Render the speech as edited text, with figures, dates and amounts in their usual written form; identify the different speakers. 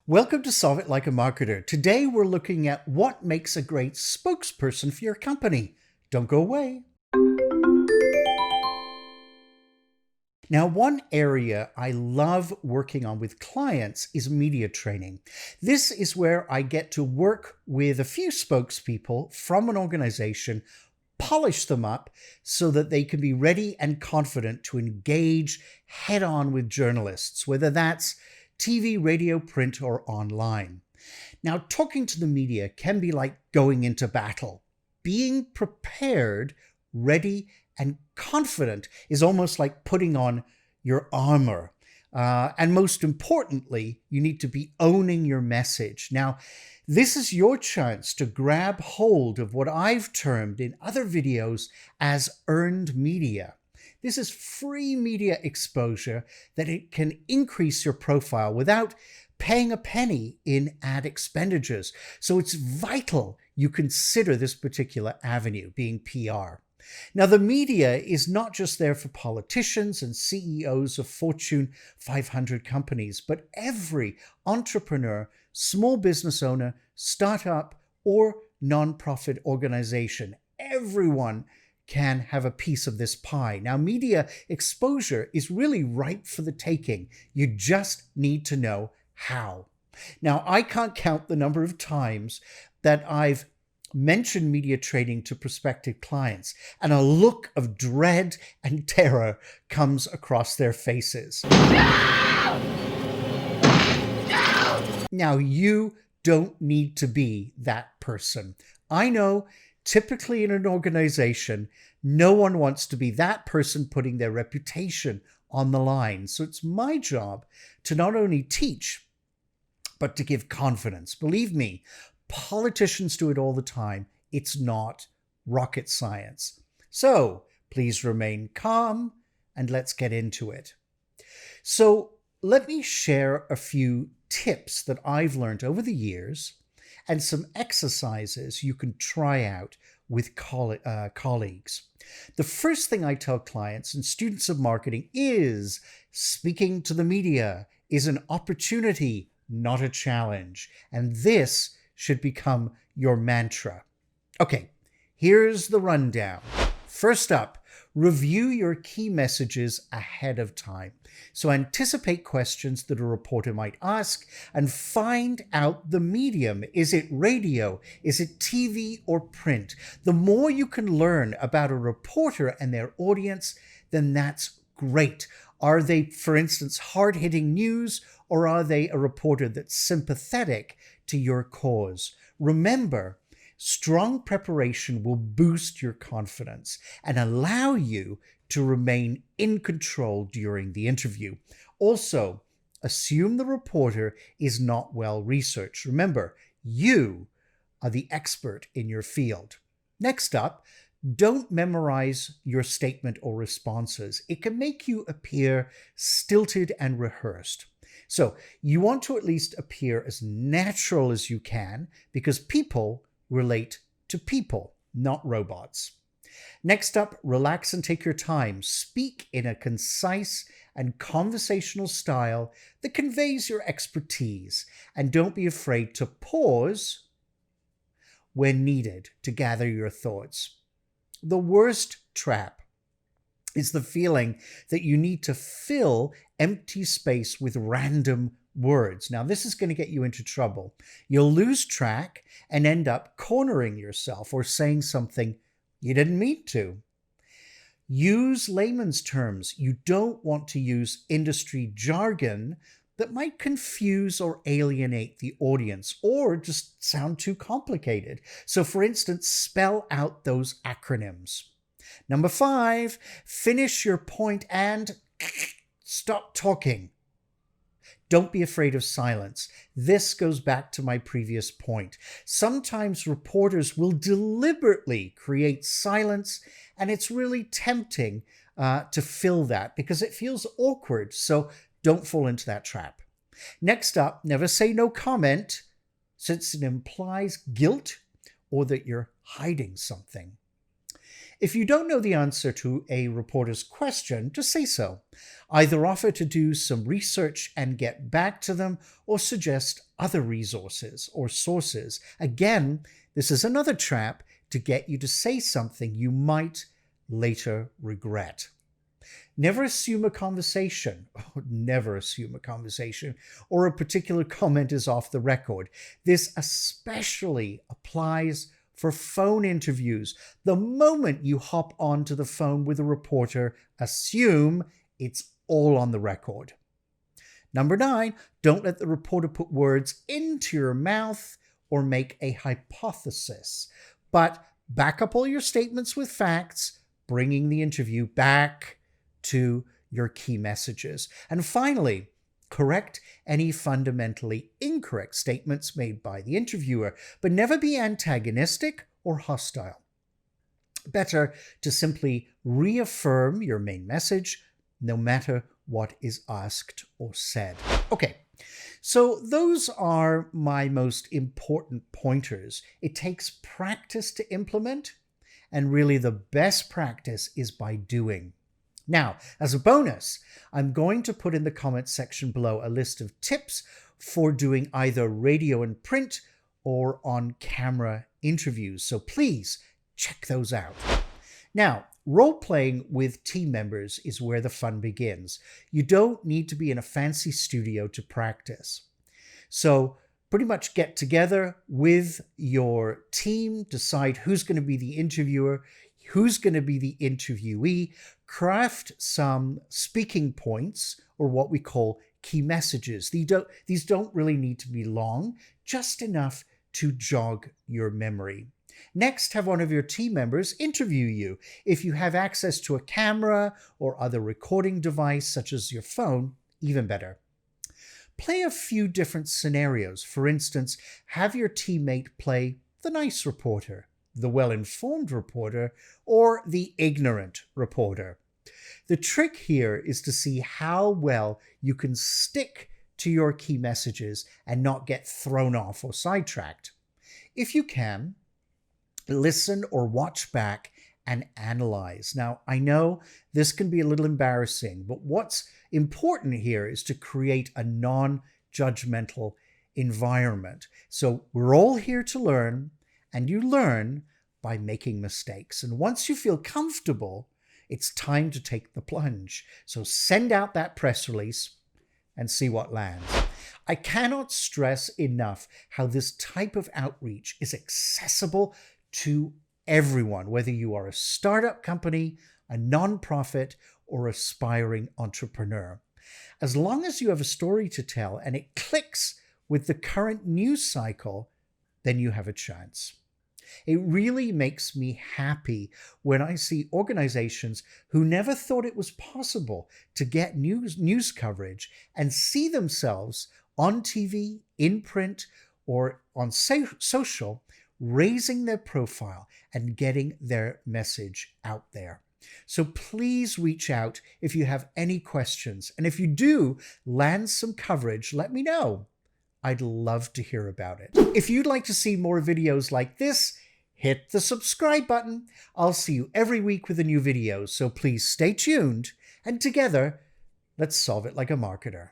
Speaker 1: Welcome to Solve It Like a Marketer. Today we're looking at what makes a great spokesperson for your company. Don't go away. Now, one area I love working on with clients is media training. This is where I get to work with a few spokespeople from an organization, polish them up so that they can be ready and confident to engage head-on with journalists, whether that's TV, radio, print, or online. Now, talking to the media can be like going into battle. Being prepared, ready, and confident is almost like putting on your armor. And most importantly, you need to be owning your message. Now, this is your chance to grab hold of what I've termed in other videos as earned media. This is free media exposure that it can increase your profile without paying a penny in ad expenditures. So it's vital you consider this particular avenue, being PR. Now, the media is not just there for politicians and CEOs of Fortune 500 companies, but every entrepreneur, small business owner, startup, or nonprofit organization. Everyone can have a piece of this pie. Now, media exposure is really ripe for the taking. You just need to know how. Now, I can't count the number of times that I've mentioned media training to prospective clients, and a look of dread and terror comes across their faces. No! No! Now, you don't need to be that person. I know, typically in an organization, no one wants to be that person putting their reputation on the line. So it's my job to not only teach, but to give confidence. Believe me, politicians do it all the time. It's not rocket science. So please remain calm and let's get into it. So let me share a few tips that I've learned over the years and some exercises you can try out with colleagues. The first thing I tell clients and students of marketing is speaking to the media is an opportunity, not a challenge. And this should become your mantra. Okay, here's the rundown. First up, review your key messages ahead of time. So anticipate questions that a reporter might ask and find out the medium. Is it radio? Is it TV or print? The more you can learn about a reporter and their audience, then that's great. Are they, for instance, hard-hitting news, or are they a reporter that's sympathetic to your cause? Remember, strong preparation will boost your confidence and allow you to remain in control during the interview. Also, assume the reporter is not well researched. Remember, you are the expert in your field. Next up, don't memorize your statement or responses. It can make you appear stilted and rehearsed. So you want to at least appear as natural as you can, because people relate to people, not robots. Next up, relax and take your time. Speak in a concise and conversational style that conveys your expertise. And don't be afraid to pause when needed to gather your thoughts. The worst trap is the feeling that you need to fill empty space with random words. Now, this is going to get you into trouble. You'll lose track and end up cornering yourself or saying something you didn't mean to. Use layman's terms. You don't want to use industry jargon that might confuse or alienate the audience or just sound too complicated. So, for instance, spell out those acronyms. Number 5, finish your point and stop talking. Don't be afraid of silence. This goes back to my previous point. Sometimes reporters will deliberately create silence, and it's really tempting to fill that because it feels awkward. So don't fall into that trap. Next up, never say no comment, since it implies guilt or that you're hiding something. If you don't know the answer to a reporter's question, just say so. Either offer to do some research and get back to them, or suggest other resources or sources. Again, this is another trap to get you to say something you might later regret. Never assume a conversation. Never assume a conversation or a particular comment is off the record. This especially applies for phone interviews. The moment you hop onto the phone with a reporter, assume it's all on the record. Number 9, don't let the reporter put words into your mouth or make a hypothesis, but back up all your statements with facts, bringing the interview back to your key messages. And finally, correct any fundamentally incorrect statements made by the interviewer, but never be antagonistic or hostile. Better to simply reaffirm your main message, no matter what is asked or said. Okay, so those are my most important pointers. It takes practice to implement, and really the best practice is by doing. Now, as a bonus, I'm going to put in the comments section below a list of tips for doing either radio and print or on-camera interviews. So please check those out. Now, role-playing with team members is where the fun begins. You don't need to be in a fancy studio to practice. So pretty much get together with your team, decide who's going to be the interviewer, who's going to be the interviewee, craft some speaking points, or what we call key messages. These don't really need to be long, just enough to jog your memory. Next, have one of your team members interview you. If you have access to a camera or other recording device, such as your phone, even better. Play a few different scenarios. For instance, have your teammate play the nice reporter, the well-informed reporter, or the ignorant reporter. The trick here is to see how well you can stick to your key messages and not get thrown off or sidetracked. If you can, listen or watch back and analyze. Now, I know this can be a little embarrassing, but what's important here is to create a non-judgmental environment. So we're all here to learn, and you learn by making mistakes. And once you feel comfortable, it's time to take the plunge. So send out that press release and see what lands. I cannot stress enough how this type of outreach is accessible to everyone, whether you are a startup company, a nonprofit, or aspiring entrepreneur. As long as you have a story to tell and it clicks with the current news cycle, then you have a chance. It really makes me happy when I see organizations who never thought it was possible to get news coverage and see themselves on TV, in print, or on social, raising their profile and getting their message out there. So please reach out if you have any questions. And if you do land some coverage, let me know. I'd love to hear about it. If you'd like to see more videos like this, hit the subscribe button. I'll see you every week with a new video, so please stay tuned, and together, let's solve it like a marketer.